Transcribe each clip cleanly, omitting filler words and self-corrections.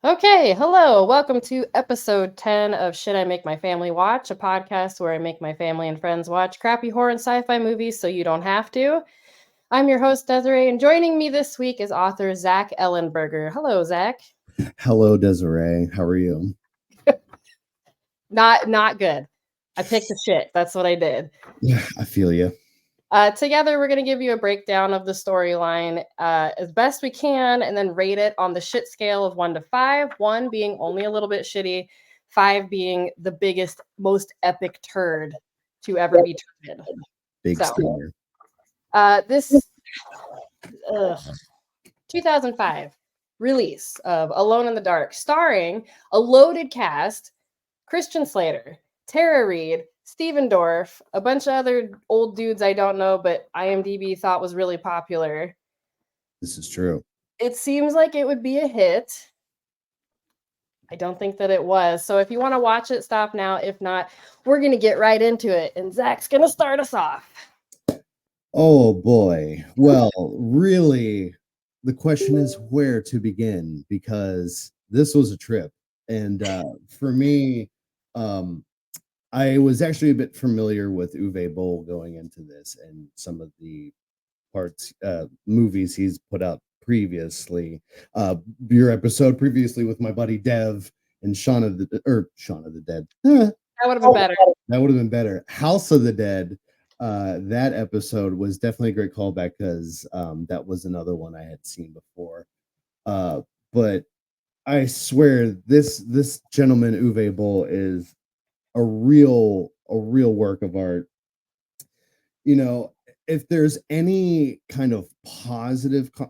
Okay, hello. Welcome to episode 10 of Should I Make My Family Watch, a podcast where I make my family and friends watch crappy horror and sci fi movies so you don't have to. I'm your host, Desiree, and joining me this week is author Zach Ellenberger. Hello, Zach. Hello, Desiree. How are you? Not good. I picked the shit. That's what I did. Yeah, I feel you. Together, we're going to give you a breakdown of the storyline as best we can and then rate it on the shit scale of 1 to 5. 1 being only a little bit shitty, 5 being the biggest, most epic turd to ever be turned. Big So, stinger. this 2005 release of Alone in the Dark, starring a loaded cast: Christian Slater, Tara Reid, Steven Dorff, a bunch of other old dudes I don't know, but IMDb thought was really popular. This is true. It seems like it would be a hit. I don't think that it was. So if you want to watch it, stop now. If not, we're going to get right into it. And Zach's going to start us off. Oh boy. Well, really, the question is where to begin because this was a trip. And for me, um, I was actually a bit familiar with Uwe Boll going into this and some of the movies he's put out previously. Your episode previously with my buddy Dev and Shaun of the Dead. That would have been better. That would have been better. House of the Dead. That episode was definitely a great callback because that was another one I had seen before. But I swear this gentleman Uwe Boll is a real work of art. You know, if there's any kind of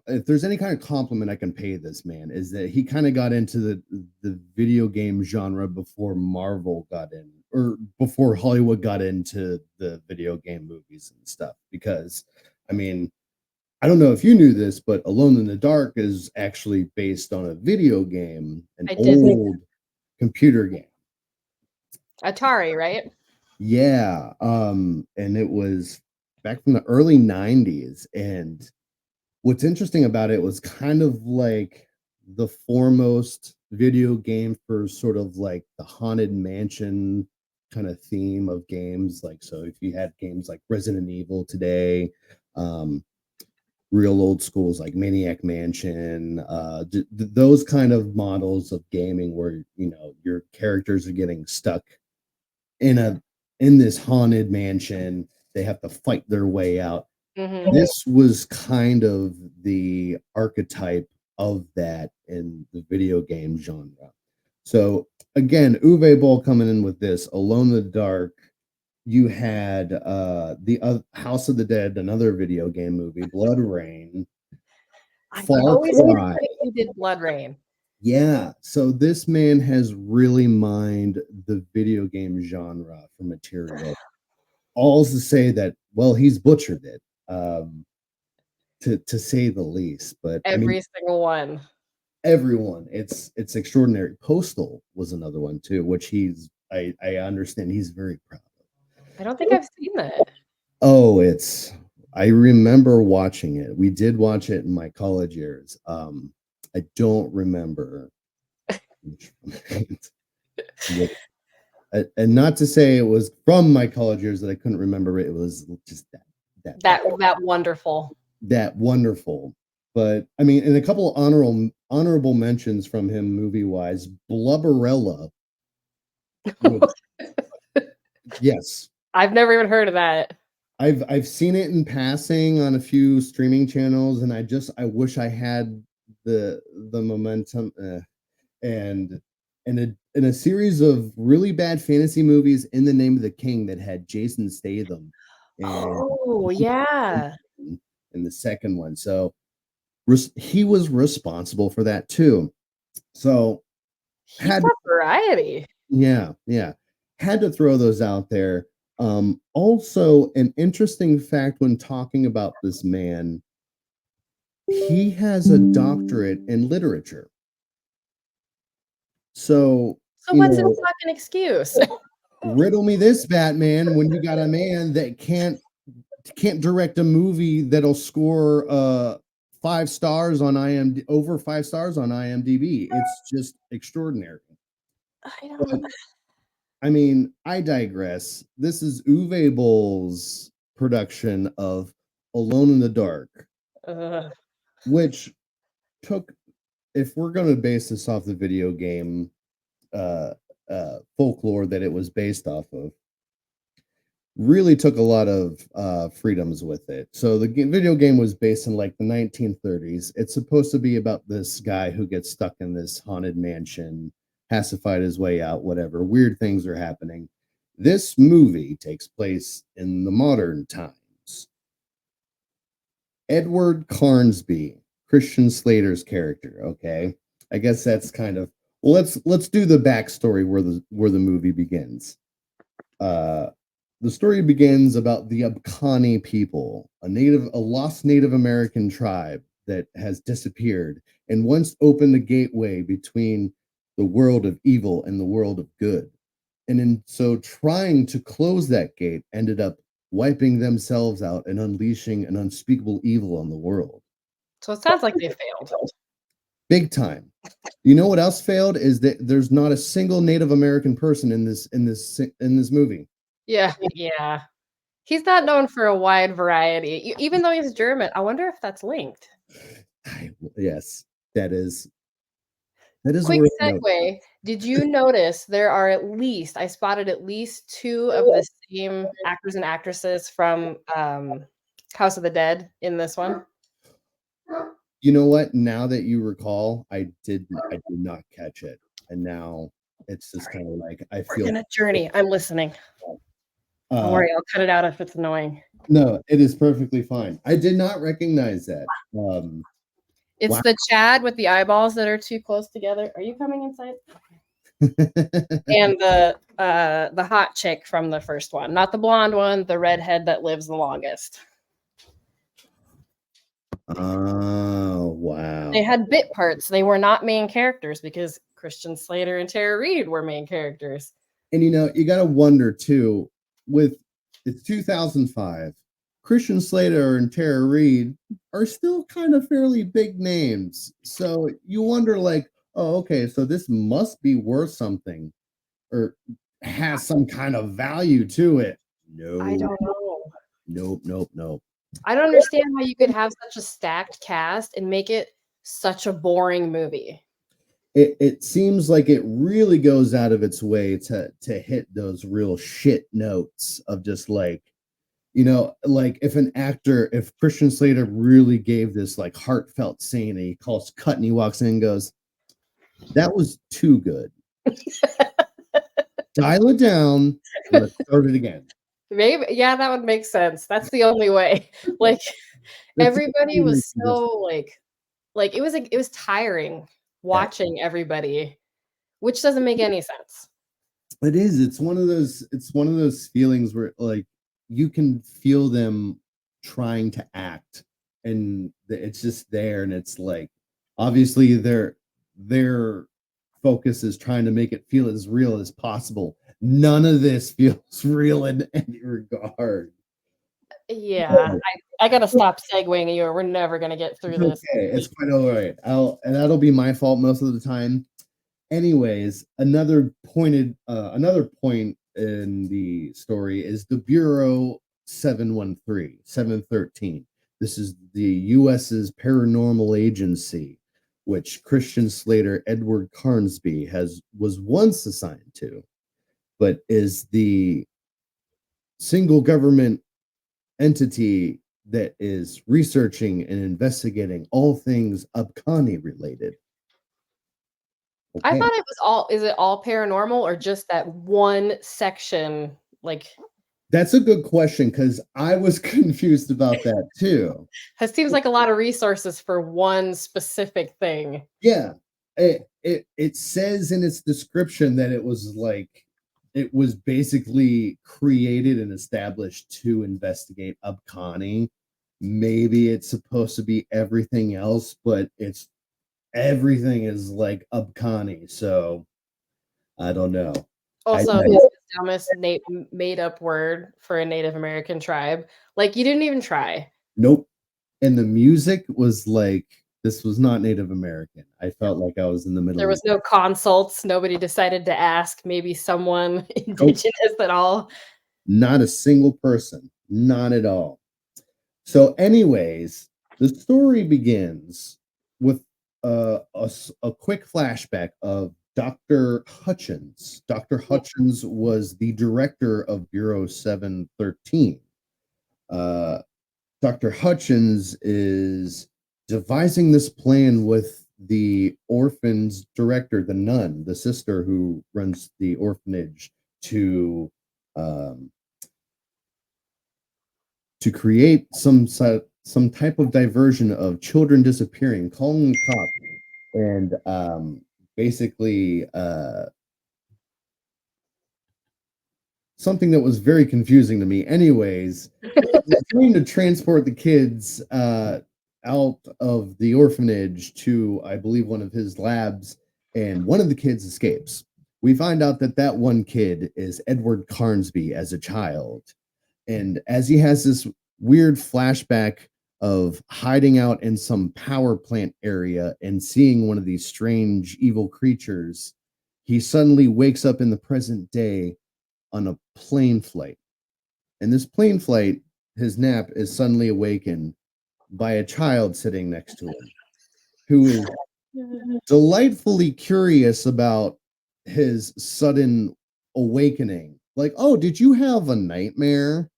if there's any kind of compliment I can pay this man, is that he kind of got into the video game genre before Marvel got in, or before Hollywood got into the video game movies and stuff. Because I mean, I don't know if you knew this, but Alone in the Dark is actually based on a video game, an I didn't. old computer game. Atari, right? Yeah, and it was back from the early 90s. And what's interesting about it was kind of like the foremost video game for sort of like the haunted mansion kind of theme of games. Like, so if you had games like Resident Evil today, um, real old schools like Maniac Mansion, those kind of models of gaming where, your characters are getting stuck in a in this haunted mansion. They have to fight their way out. Mm-hmm. This was kind of the archetype of that in the video game genre. So again, Uwe Boll coming in with this Alone in the Dark. You had the House of the Dead, another video game movie, Blood Rain, I Far always Cry. you did Blood Rain. Yeah, so this man has really mined the video game genre for material. All's to say that, well, he's butchered it, to say the least. But I mean, Every single one. everyone, it's extraordinary. Postal was another one too, which I understand he's very proud of. I don't think I've seen that. Oh, I remember watching it. We did watch it in my college years. I don't remember which one. And not to say it was from my college years that I couldn't remember it. It was just That wonderful. that wonderful. But I mean, and a couple of honorable mentions from him movie wise. Blubberella. Yes, I've never even heard of that. I've seen it in passing on a few streaming channels, and I wish I had the momentum. And in a series of really bad fantasy movies, In the Name of the King, that had Jason Statham, and Oh, yeah. in the second one. So he was responsible for that too. So He's had got variety. yeah, had to throw those out there. Also, an interesting fact when talking about this man, he has a doctorate in literature. So, So what's his fucking excuse? riddle me this, Batman, when you got a man that can't direct a movie that'll score 5 stars on IMDb, over 5 stars on IMDb. It's just extraordinary. I don't. I mean, I digress. This is Uwe Boll's production of Alone in the Dark, Ugh. which took, if we're going to base this off the video game uh, folklore that it was based off of, really took a lot of freedoms with it. So the video game was based in like the 1930s. It's supposed to be about this guy who gets stuck in this haunted mansion, has to fight his way out, whatever. Weird things are happening. This movie takes place in the modern times. Edward Carnsby, Christian Slater's character, okay? I guess that's kind of, well, let's do the backstory where the movie begins. The story begins about the Abkhani people, a lost Native American tribe that has disappeared and once opened the gateway between the world of evil and the world of good. And in so trying to close that gate ended up wiping themselves out and unleashing an unspeakable evil on the world. So it sounds like they failed. Big time. You know what else failed is that there's not a single Native American person in this movie. Yeah, yeah. He's not known for a wide variety, even though he's German. I wonder if that's linked. Yes, that is Quick worth noting. segue. Did you notice there are I spotted at least 2 of the same actors and actresses from House of the Dead in this one? You know what? Now that you recall, I did not catch it, and now it's just kind of like I We're feel. in a journey. I'm listening. Don't worry, I'll cut it out if it's annoying. No, it is perfectly fine. I did not recognize that. It's wow. the Chad with the eyeballs that are too close together. Are you coming inside? And the hot chick from the first one, not the blonde one, the redhead that lives the longest. Oh, wow. They had bit parts. They were not main characters because Christian Slater and Tara Reid were main characters. And you know, you got to wonder too, with it's 2005, Christian Slater and Tara Reid are still kind of fairly big names. So you wonder, like, oh, okay, so this must be worth something or has some kind of value to it. No, I don't know. Nope. I don't understand how you could have such a stacked cast and make it such a boring movie. It seems like it really goes out of its way to hit those real shit notes of just like, you know, like if Christian Slater really gave this like heartfelt scene and he calls cut and he walks in and goes, that was too good. Dial it down. Let's start it again. Maybe, yeah, that would make sense. That's the only way. Like everybody was so like it was tiring watching everybody, which doesn't make any sense. It is. It's one of those feelings where like you can feel them trying to act and it's just there and it's like obviously their focus is trying to make it feel as real as possible. None of this feels real in any regard. Yeah, I gotta stop segueing you or we're never gonna get through this. Okay, it's quite all right. And that'll be my fault most of the time. Anyways, another point in the story is the Bureau 713. This is the US's paranormal agency, which Christian Slater Edward Carnsby was once assigned to, but is the single government entity that is researching and investigating all things Abkhani related. Okay. I thought it was is it all paranormal or just that one section? Like, that's a good question because I was confused about that too. It seems like a lot of resources for one specific thing. Yeah, it says in its description that it was basically created and established to investigate Abkhani. Maybe it's supposed to be everything else, but everything is like Abkhani, so I don't know. Also, it's the dumbest made up word for a Native American tribe. Like, you didn't even try. Nope. and the music was like, this was not Native American. I felt like I was in the Middle There was East. no consults. Nobody decided to ask maybe someone Nope, indigenous at all. not a single person, not at all. So, anyways, the story begins with a quick flashback of Dr. Hutchins. Dr. Hutchins was the director of Bureau 713. Uh, Dr. Hutchins is devising this plan with the orphan's director, the nun, the sister who runs the orphanage, to um, create some type of diversion of children disappearing, calling the cops, and basically something that was very confusing to me. Anyways, they're trying to transport the kids out of the orphanage to, I believe, one of his labs, and one of the kids escapes. We find out that that one kid is Edward Carnsby as a child. And as he has this weird flashback of hiding out in some power plant area and seeing one of these strange evil creatures, he suddenly wakes up in the present day on a plane flight. And this plane flight, his nap is suddenly awakened by a child sitting next to him who is delightfully curious about his sudden awakening. Like, oh, did you have a nightmare?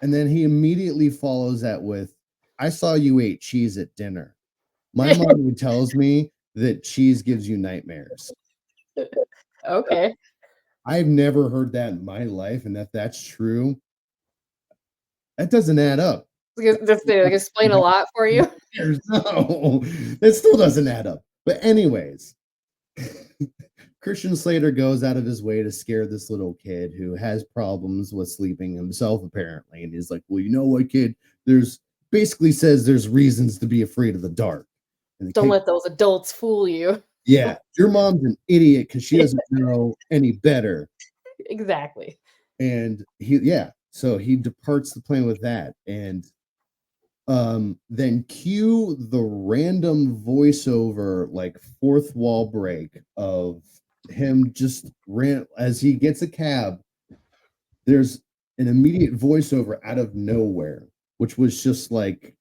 And then he immediately follows that with, I saw you ate cheese at dinner. My mom tells me that cheese gives you nightmares. Okay. I've never heard that in my life, and if that's true, that doesn't add up. Does they explain a lot for you? No, that still doesn't add up. But anyways, Christian Slater goes out of his way to scare this little kid who has problems with sleeping himself, apparently. And he's like, well, you know what, kid? There's basically says there's reasons to be afraid of the dark. And the Don't kid, let those adults fool you. yeah, your mom's an idiot because she doesn't know any better. Exactly. And so he departs the plane with that. And then cue the random voiceover, like fourth wall break of him just ran as he gets a cab. There's an immediate voiceover out of nowhere, which was just like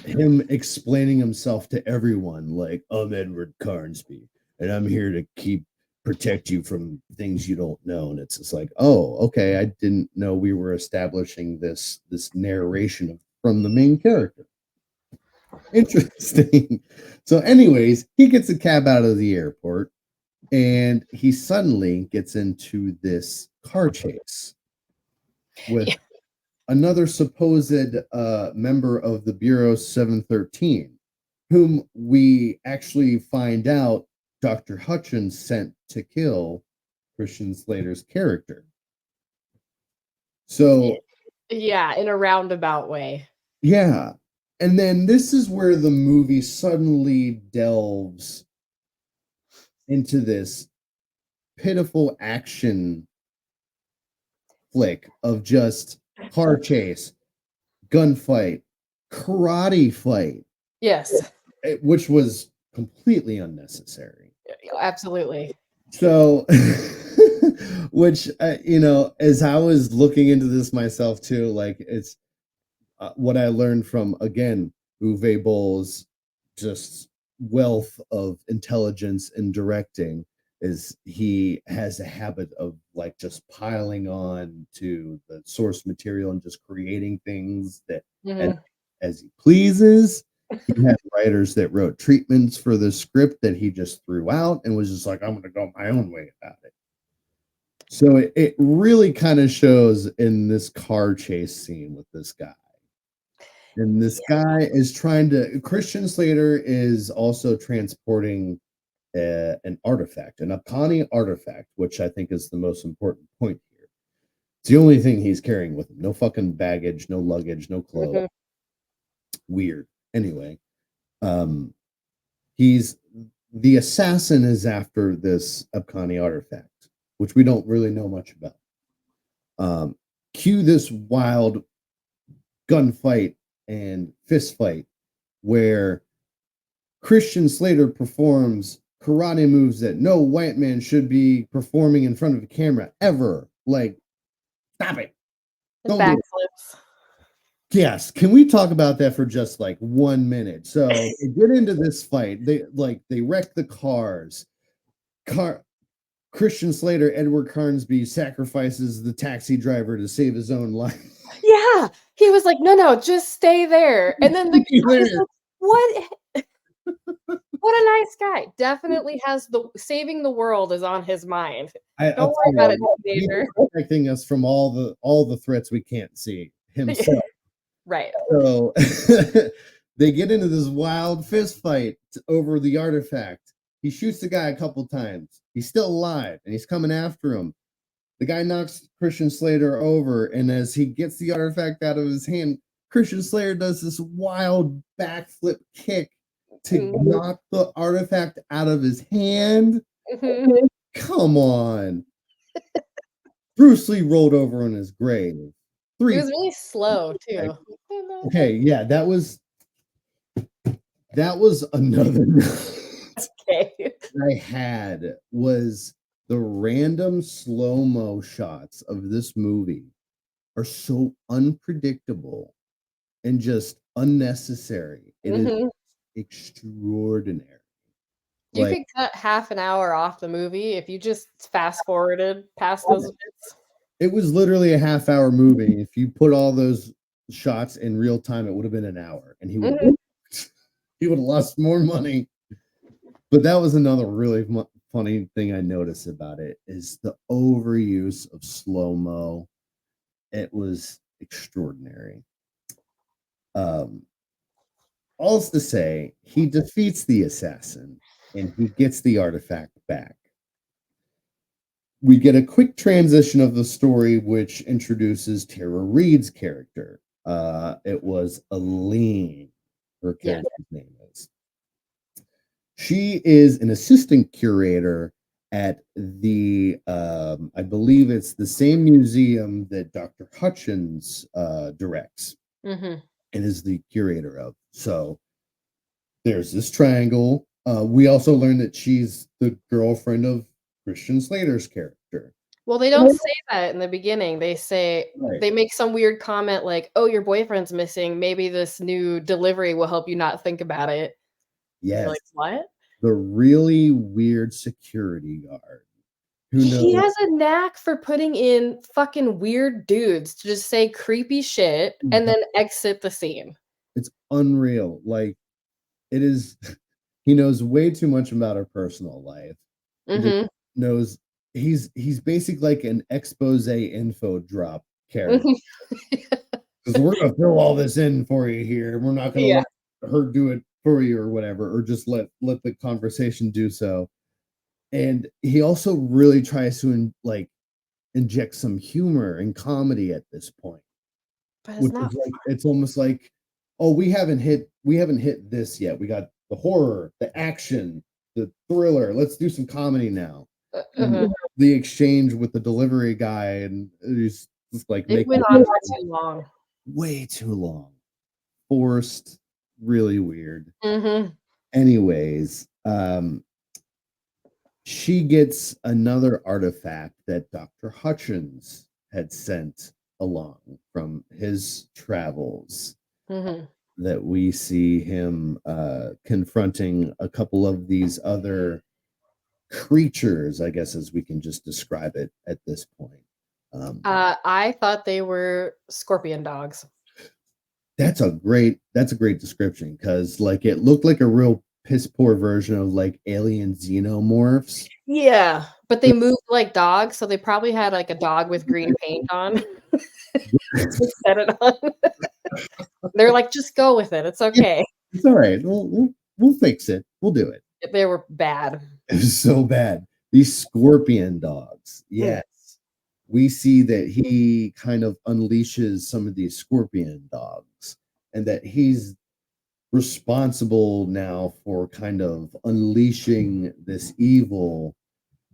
him explaining himself to everyone, like, I'm Edward Carnsby, and I'm here to protect you from things you don't know. And it's just like, oh, okay, I didn't know we were establishing this narration from the main character. Interesting. So, anyways, he gets a cab out of the airport, and he suddenly gets into this car chase with another supposed member of the Bureau 713, whom we actually find out Dr. Hutchins sent to kill Christian Slater's character. So, yeah, in a roundabout way. Yeah. And then this is where the movie suddenly delves into this pitiful action flick of just car chase, gunfight, karate fight. Yes. Which was completely unnecessary. Absolutely. So, which, as I was looking into this myself too, like it's what I learned from, again, Uwe Boll's just wealth of intelligence in directing is he has a habit of like just piling on to the source material and just creating things that as he pleases. He had writers that wrote treatments for the script that he just threw out and was just like, I'm going to go my own way about it. So it really kind of shows in this car chase scene with this guy. And this guy is Christian Slater is also transporting an artifact, an Akani artifact, which I think is the most important point here. It's the only thing he's carrying with him. No fucking baggage, no luggage, no clothes. Weird. Anyway, the assassin is after this Akani artifact, which we don't really know much about. Cue this wild gunfight and fist fight where Christian Slater performs karate moves that no white man should be performing in front of a camera ever. Like, stop it. And Don't do it. backflips. Yes, can we talk about that for just like 1 minute? So they get into this fight. They wreck the cars. Christian Slater, Edward Carnsby, sacrifices the taxi driver to save his own life. Yeah, he was like, no, just stay there. And then the guy was like, what? What a nice guy. Definitely has the saving the world is on his mind. Don't worry about it, teenager. He's protecting us from all the threats we can't see himself. Right. So they get into this wild fist fight over the artifact. He shoots the guy a couple times. He's still alive, and he's coming after him. The guy knocks Christian Slater over, and as he gets the artifact out of his hand, Christian Slater does this wild backflip kick to knock the artifact out of his hand. Come on. Bruce Lee rolled over on his grave. He was really slow too. Okay, yeah, that was another okay. I had was the random slow-mo shots of this movie are so unpredictable and just unnecessary. It is extraordinary. You could cut half an hour off the movie if you just fast forwarded past those bits. It was literally a half-hour movie. If you put all those shots in real time, it would have been an hour, and he would have lost more money. But that was another really funny thing I noticed about it is the overuse of slow-mo. It was extraordinary. All's to say, he defeats the assassin and he gets the artifact back. We get a quick transition of the story, which introduces Tara Reid's character. It was Aline, her character's name is. She is an assistant curator at the, I believe it's the same museum that Dr. Hutchins directs and is the curator of. So there's this triangle. We also learned that she's the girlfriend of Christian Slater's character. Well, they don't say that in the beginning. They say they make some weird comment like, "Oh, your boyfriend's missing. Maybe this new delivery will help you not think about it." Yes. Like, what? The really weird security guard. He has a knack for putting in fucking weird dudes to just say creepy shit and then exit the scene. It's unreal. Like, it is. He knows way too much about her personal life. He knows he's basically like an expose info drop character. Because we're gonna throw all this in for you here. We're not gonna let her do it for you or whatever, or just let the conversation do so. And he also really tries to inject some humor and comedy at this point. But it's not. It's almost like, oh, we haven't hit this yet. We got the horror, the action, the thriller. Let's do some comedy now. The exchange with the delivery guy, and he's just like it went on for too long. Way too long. Forced, really weird. Anyways, she gets another artifact that Dr. Hutchins had sent along from his travels. That we see him confronting a couple of these other creatures, I guess, as we can just describe it at this point. I thought they were scorpion dogs. That's a great description, because like it looked like a real piss poor version of like alien xenomorphs. Yeah, but they moved like dogs, so they probably had like a dog with green paint on. Set it on. They're like, just go with it. It's okay. It's all right. We'll fix it. We'll do it. They were bad. It was so bad. These scorpion dogs. Yes. We see that he kind of unleashes some of these scorpion dogs, and that he's responsible now for kind of unleashing this evil,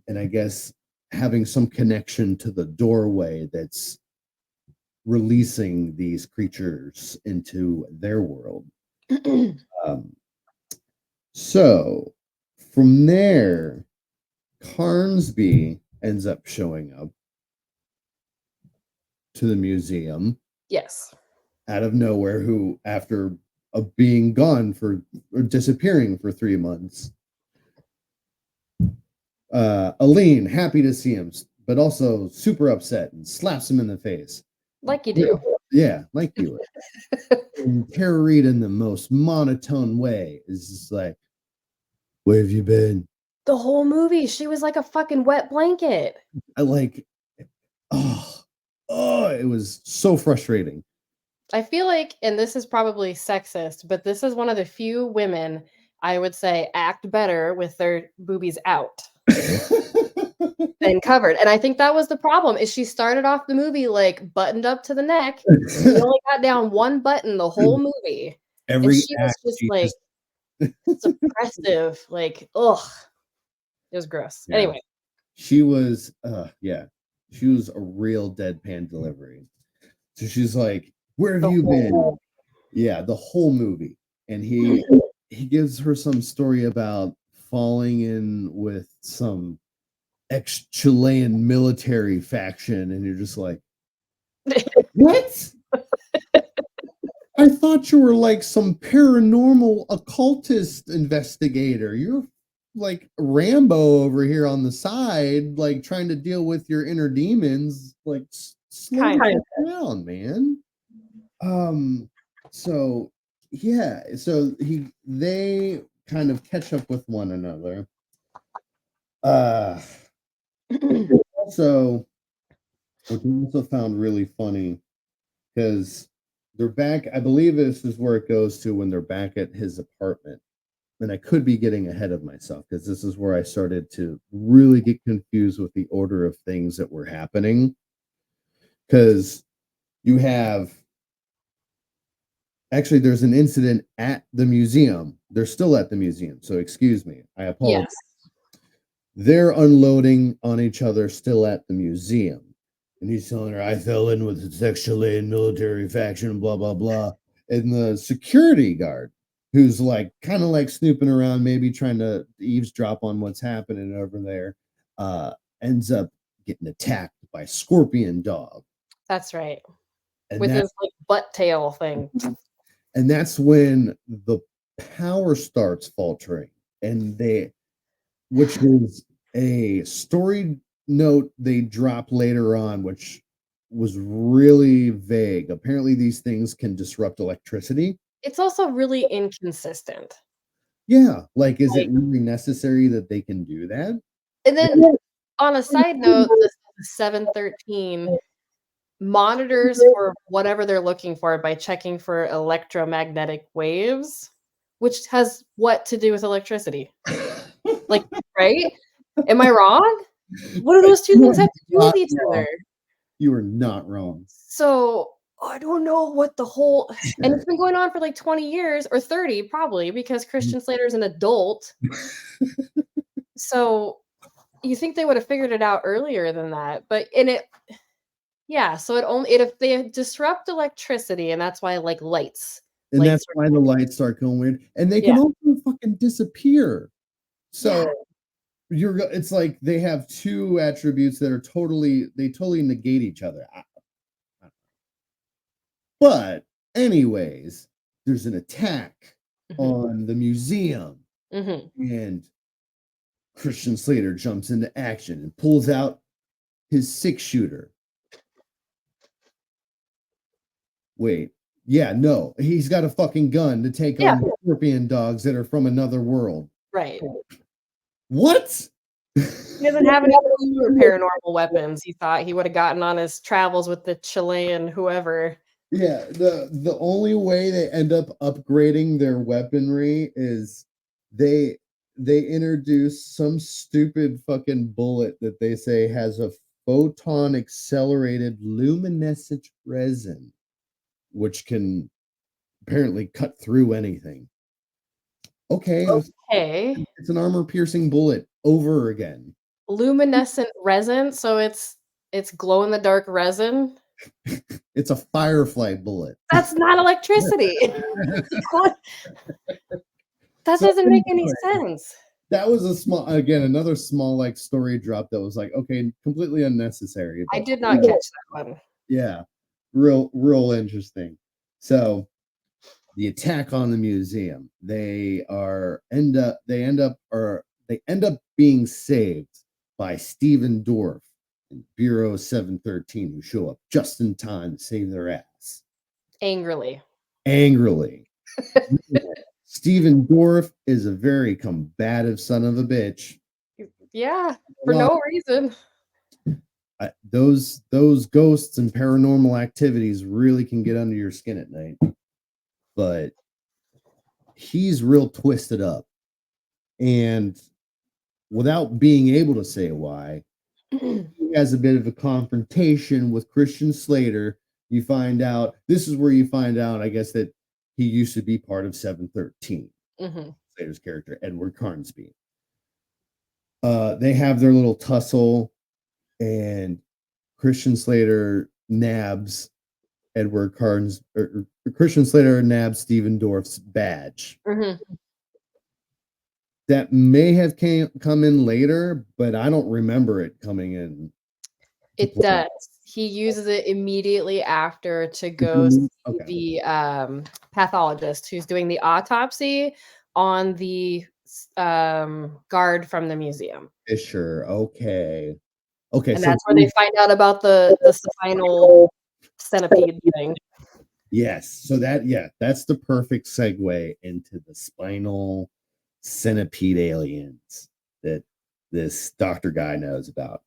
and I guess having some connection to the doorway that's releasing these creatures into their world. Um, so from there, Carnsby ends up showing up to the museum Yes. out of nowhere, who after being gone for or disappearing for 3 months. Aline, happy to see him, but also super upset and slaps him in the face. Like you do. Yeah, like you would. And Tara Reid, in the most monotone way, is just like, "Where have you been?" The whole movie, she was like a fucking wet blanket. I like, it was so frustrating. I feel like, and this is probably sexist, but this is one of the few women I would say act better with their boobies out than covered. And I think that was the problem, is she started off the movie like buttoned up to the neck. She only got down one button the whole movie. And Every she was act, just she like suppressive, like, ugh. It was gross. Yeah. Anyway. She was, she was a real deadpan delivery. So she's like, "Where have you been?" Yeah, the whole movie. And he gives her some story about falling in with some ex-Chilean military faction, and you're just like, what? I thought you were like some paranormal occultist investigator. You're like Rambo over here on the side, like trying to deal with your inner demons. Like, slow down, man. So yeah, so they kind of catch up with one another. Also, which I also found really funny, because they're back. I believe this is where it goes to when they're back at his apartment. And I could be getting ahead of myself, because this is where I started to really get confused with the order of things that were happening. Because you have, actually, there's an incident at the museum. They're still at the museum, so excuse me. I apologize. Yes. They're unloading on each other still at the museum. And he's telling her, "I fell in with the ex-Chilean military faction, blah, blah, blah." And the security guard, who's like kind of like snooping around, maybe trying to eavesdrop on what's happening over there, ends up getting attacked by Scorpion Dog. That's right. And with his like butt tail thing. And that's when the power starts faltering. And which is a story note they drop later on, which was really vague. Apparently, these things can disrupt electricity. It's also really inconsistent. Yeah, like, is it really necessary that they can do that? And then, on a side note, the 713 monitors for whatever they're looking for by checking for electromagnetic waves, which has what to do with electricity? Like, right? Am I wrong? What do those two things have to do with each other? You are not wrong. So, I don't know what the whole, and it's been going on for like 20 years or 30 probably, because Christian Slater is an adult. So, you think they would have figured it out earlier than that, but yeah, so if they disrupt electricity, and that's why like lights. And that's why the lights start going weird, and they can also fucking disappear. So it's like they have two attributes that are totally negate each other. But anyways, there's an attack on the museum, and Christian Slater jumps into action and pulls out his 6-shooter. Wait, yeah, no, he's got a fucking gun to take on the Scorpion Dogs that are from another world. Right. What? He doesn't have any paranormal weapons. He thought he would have gotten on his travels with the Chilean whoever. Yeah, the only way they end up upgrading their weaponry is they introduce some stupid fucking bullet that they say has a photon accelerated luminescent resin, which can apparently cut through anything. Okay. It's an armor piercing bullet over again. Luminescent resin, so it's glow in the dark resin. It's a Firefly bullet. That's not electricity. What? That So doesn't make any anyway, sense. that was another small like story drop that was like, okay, completely unnecessary, I but did not catch that one. yeah, real interesting. So the attack on the museum, they end up being saved by Stephen Dorff and Bureau 713, who show up just in time to save their ass. Angrily. Angrily. Stephen Dorff is a very combative son of a bitch. Yeah, for no reason. Those ghosts and paranormal activities really can get under your skin at night. But he's real twisted up. And without being able to say why, he has a bit of a confrontation with Christian Slater. This is where you find out, I guess, that he used to be part of 713. Slater's character, Edward Carnsby. They have their little tussle, and Christian Slater nabs Christian Slater nabs Stephen Dorff's badge. That may have come in later, but I don't remember it coming in. It does. He uses it immediately after to go see the pathologist who's doing the autopsy on the guard from the museum. Fisher, okay. And so that's where they find out about the spinal centipede thing. Yes. So that's the perfect segue into the spinal centipede aliens that this doctor guy knows about.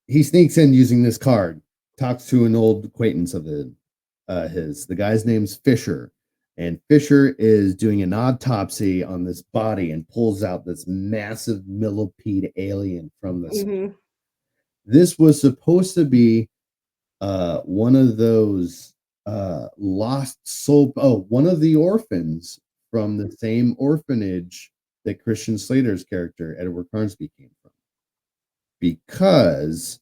He sneaks in using this card, talks to an old acquaintance of his. The guy's name's Fisher, and Fisher is doing an autopsy on this body and pulls out this massive millipede alien from the This was supposed to be one of those lost soul. One of the orphans from the same orphanage that Christian Slater's character Edward Carnsby came from. Because,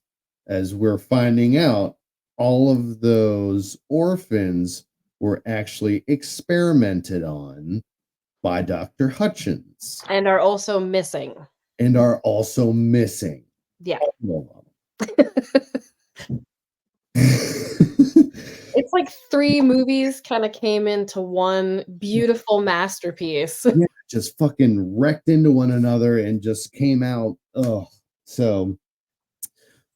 as we're finding out, all of those orphans were actually experimented on by Dr. Hutchins. And are also missing. Yeah. It's like 3 movies kind of came into one beautiful masterpiece. Yeah, just fucking wrecked into one another and just came out. So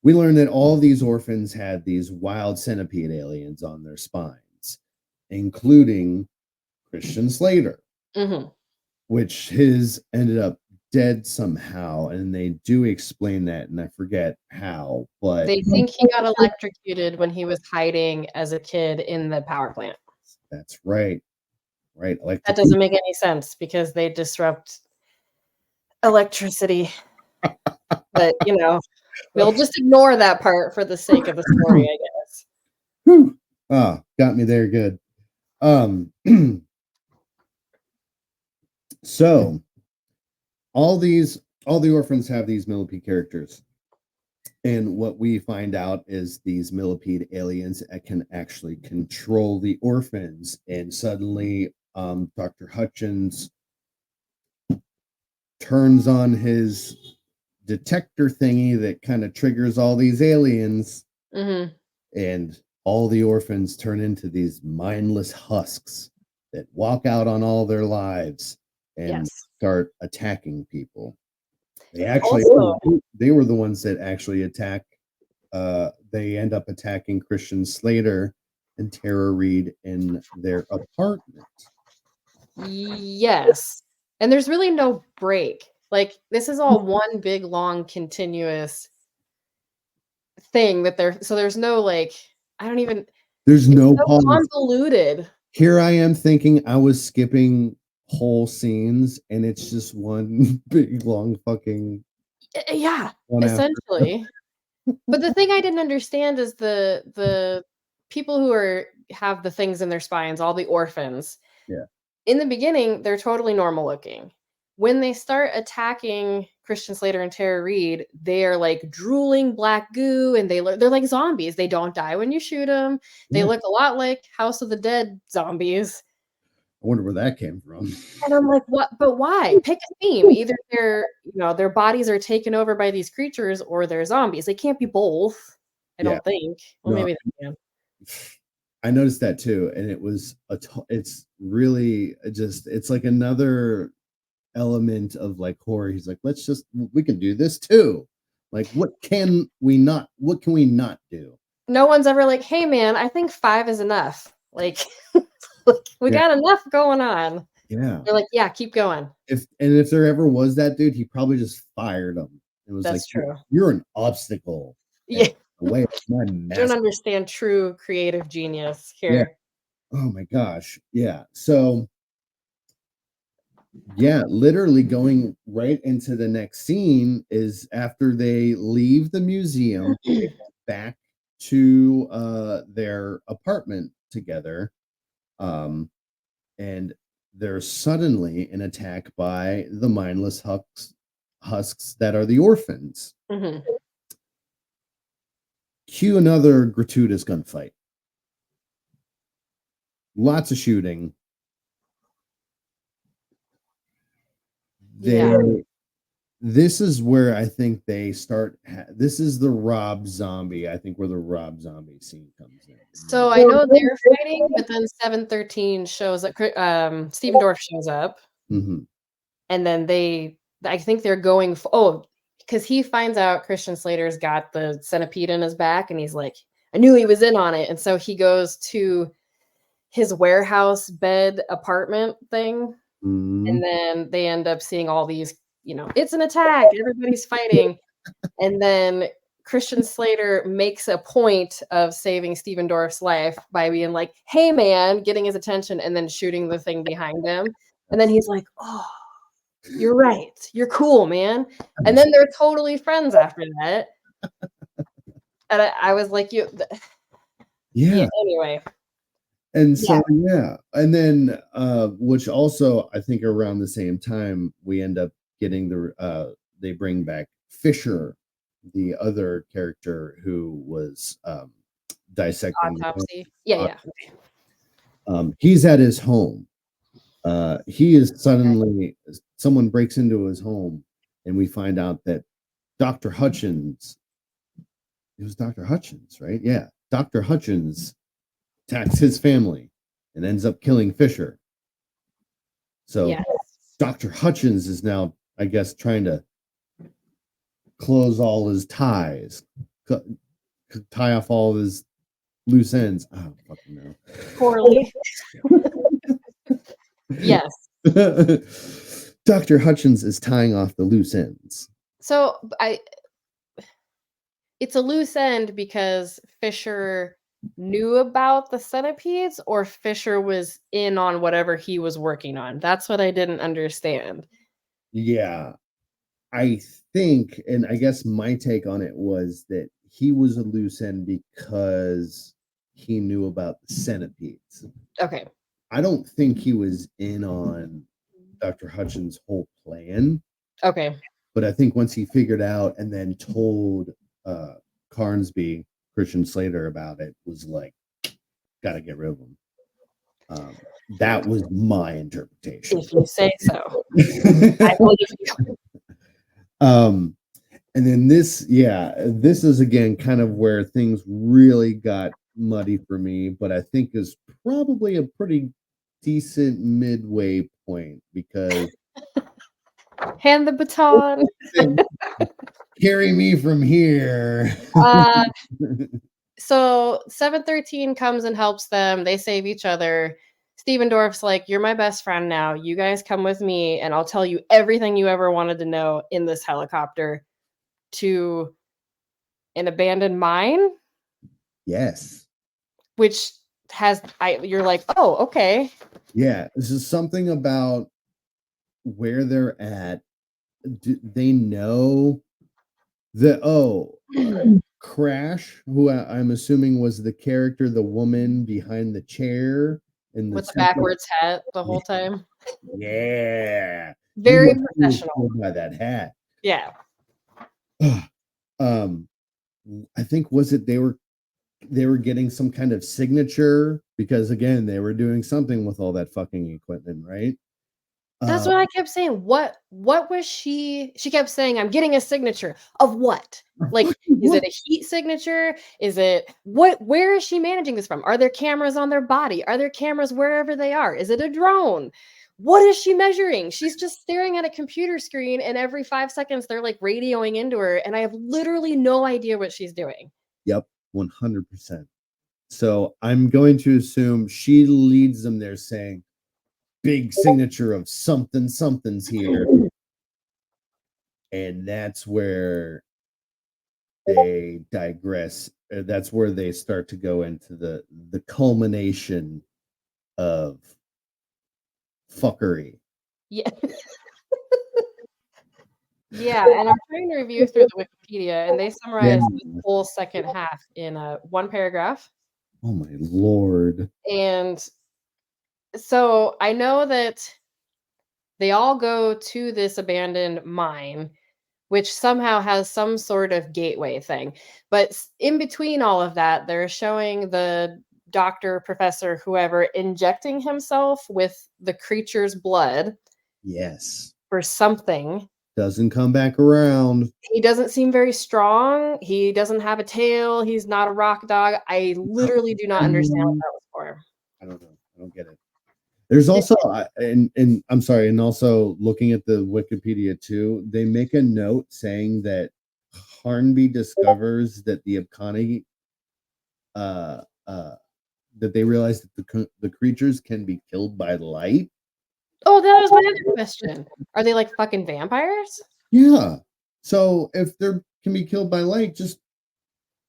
we learned that all these orphans had these wild centipede aliens on their spines, including Christian Slater, which his ended up dead somehow, and they do explain that, and I forget how, but they think he got electrocuted when he was hiding as a kid in the power plant. That's right. Like that doesn't make any sense because they disrupt electricity. But we'll just ignore that part for the sake of the story, I guess. Got me there good. So all the orphans have these millipede characters, and what we find out is these millipede aliens can actually control the orphans, and suddenly Dr. Hutchins turns on his detector thingy that kind of triggers all these aliens, and all the orphans turn into these mindless husks that walk out on all their lives and start attacking people. They were the ones that actually attack. They end up attacking Christian Slater and Tara Reid in their apartment. Yes, and there's really no break. Like this is all one big long continuous thing that there's no like there's no so convoluted. Here I am thinking I was skipping whole scenes, and it's just one big long fucking essentially. But the thing I didn't understand is the people who have the things in their spines, all the orphans. Yeah. In the beginning, they're totally normal looking. When they start attacking Christian Slater and Tara Reid, they are like drooling black goo, and they're like zombies. They don't die when you shoot them. They Yeah. look a lot like House of the Dead zombies. I wonder where that came from. And I'm like, what? But why? Pick a theme. Either their bodies are taken over by these creatures, or they're zombies. They can't be both. I Yeah. don't think. Well, No. maybe they can. I noticed that too, and it was it's really just it's like another element of like horror. He's like, we can do this too. Like, what can we not do? No one's ever like, hey man, I think 5 is enough. Like, we Yeah. got enough going on. Yeah. They're like, yeah, keep going. If there ever was that dude, he probably just fired him. It was That's like, true. You're an obstacle. Yeah. The way my Don't understand true creative genius here. Yeah. Oh my gosh. Yeah. So yeah, literally going right into the next scene is after they leave the museum, they go back to their apartment together. And there's suddenly an attack by the mindless husks that are the orphans. Mhm. Cue another gratuitous gunfight. Lots of shooting. This is where I think they start. This is the Rob Zombie. I think where the Rob Zombie scene comes in. So I know they're fighting, but then 713 shows up. Stephen Dorff shows up, Mm-hmm. and then I think they're going. Because he finds out Christian Slater's got the centipede in his back, and he's like, I knew he was in on it. And so he goes to his warehouse bed apartment thing, Mm-hmm. and then they end up seeing all these, it's an attack, everybody's fighting. And then Christian Slater makes a point of saving Stephen Dorff's life by being like, hey man, getting his attention, and then shooting the thing behind him. And then he's like, oh, you're right. You're cool, man. And then they're totally friends after that. And I was like, yeah. Anyway. And so, yeah. And then, which also, I think around the same time, we end up getting they bring back Fisher, the other character who was dissecting. Autopsy. Yeah. He's at his home. He is suddenly, someone breaks into his home, and we find out that Dr. Hutchins, it was Dr. Hutchins, right? Yeah. Dr. Hutchins attacks his family and ends up killing Fisher. So Dr. Hutchins is now, I guess, trying to close all his ties, tie off all of his loose ends. I don't fucking know. Poorly. Yes. Dr. Hutchins is tying off the loose ends. So it's a loose end because Fisher knew about the centipedes, or Fisher was in on whatever he was working on. That's what I didn't understand. Yeah. I think, and I guess my take on it was that he was a loose end because he knew about the centipedes. Okay. I don't think he was in on Dr. Hutchins' whole plan. Okay. But I think once he figured out and then told Carnsby, Christian Slater, about it, was like, gotta get rid of him. That was my interpretation. If you say so. I believe you. And then this is again kind of where things really got muddy for me, but I think is probably a pretty decent midway point, because hand the baton. Carry me from here. So 713 comes and helps them. They save each other. Stephen Dorff's like, you're my best friend now. You guys come with me, and I'll tell you everything you ever wanted to know in this helicopter to an abandoned mine. Yes. Which you're like, oh, okay. Yeah, this is something about where they're at. They know that, Crash, who I'm assuming was the character, the woman behind the chair and with the backwards hat the whole time. Yeah. Very professional. By that hat. Yeah. I think was it they were getting some kind of signature because again they were doing something with all that fucking equipment, right? That's Uh, what I kept saying. What was she kept saying, "I'm getting a signature." Of what? Like, is it what? a heat signature? Is it where is she managing this from? Are there cameras on their body? Are there cameras wherever they are? Is it a drone? What is she measuring? She's just staring at a computer screen and every 5 seconds they're like radioing into her and I have literally no idea what she's doing. Yep, 100%. So I'm going to assume she leads them there saying, big signature of something, something's here. And that's where they digress. That's where they start to go into the culmination of fuckery. Yeah. Yeah, and I'm trying to review through the Wikipedia, and they Yeah. summarize this whole second half in one paragraph. Oh my lord. And so I know that they all go to this abandoned mine, which somehow has some sort of gateway thing. But in between all of that, they're showing the doctor, professor, whoever injecting himself with the creature's blood Yes. for something. Doesn't come back around. He doesn't seem very strong. He doesn't have a tail. He's not a rock dog. I literally do not understand what that was for. I don't know. I don't get it. There's also, and I'm sorry, and also looking at the Wikipedia too, they make a note saying that Hornby discovers that the Abkhani, uh, uh, that they realize that the creatures can be killed by light. Oh, that was my other question. Are they like fucking vampires? Yeah. So if they can be killed by light, just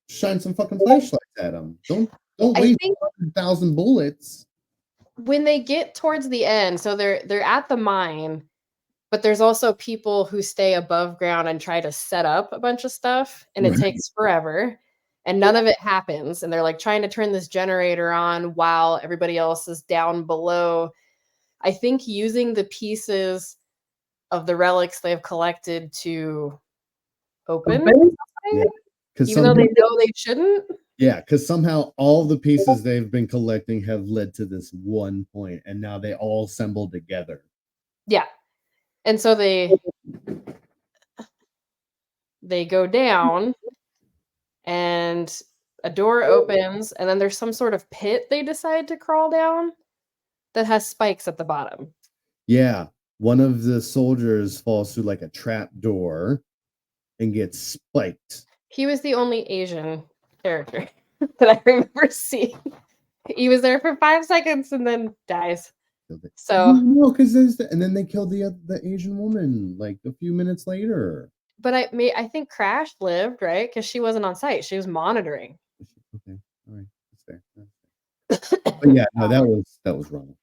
shine some fucking flashlights at them. Don't I waste think 100,000 bullets. when they get towards the end, so they're at the mine, but there's also people who stay above ground and try to set up a bunch of stuff, and it Right. takes forever, and none of it happens. And they're like trying to turn this generator on while everybody else is down below. I think using the pieces of the relics they've collected to open something, Yeah. even though they know they shouldn't. Yeah, because somehow all the pieces they've been collecting have led to this one point, and now they all assemble together. Yeah. And so they go down and a door opens and then there's some sort of pit they decide to crawl down that has spikes at the bottom. Yeah, one of the soldiers falls through like a trap door and gets spiked. He was the only Asian character that I remember seeing. He was there for 5 seconds and then dies. So, no, because and then they killed the Asian woman like a few minutes later. but I think Crash lived, right? Because she wasn't on site. She was monitoring. Okay, all right, that's fair. But yeah, no, that was wrong.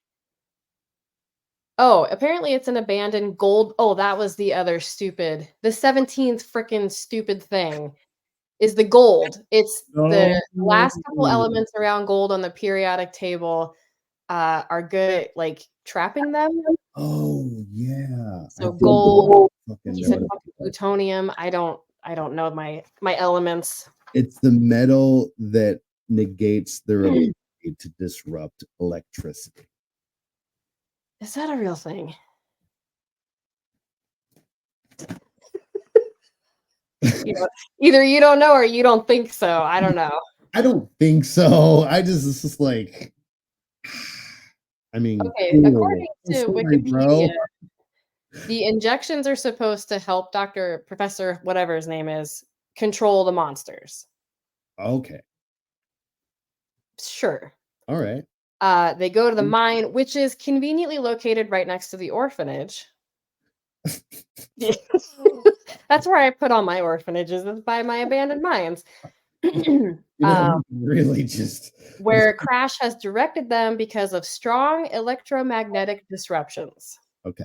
Oh, apparently it's an abandoned gold. Oh, that was the 17th freaking stupid thing is the gold. It's the last couple elements around gold on the periodic table are good at like trapping them. Oh yeah. So gold, he said fucking plutonium. I don't know my elements. It's the metal that negates their ability to disrupt electricity. Is that a real thing? Either you don't know or you don't think so. I don't know. I don't think so. It's just like, I mean, Okay, according to Wikipedia, the injections are supposed to help Professor, whatever his name is, control the monsters. Okay. Sure. All right. They go to the mine, which is conveniently located right next to the orphanage. That's where I put all my orphanages, is by my abandoned mines. Really just where Crash has directed them because of strong electromagnetic disruptions. Okay.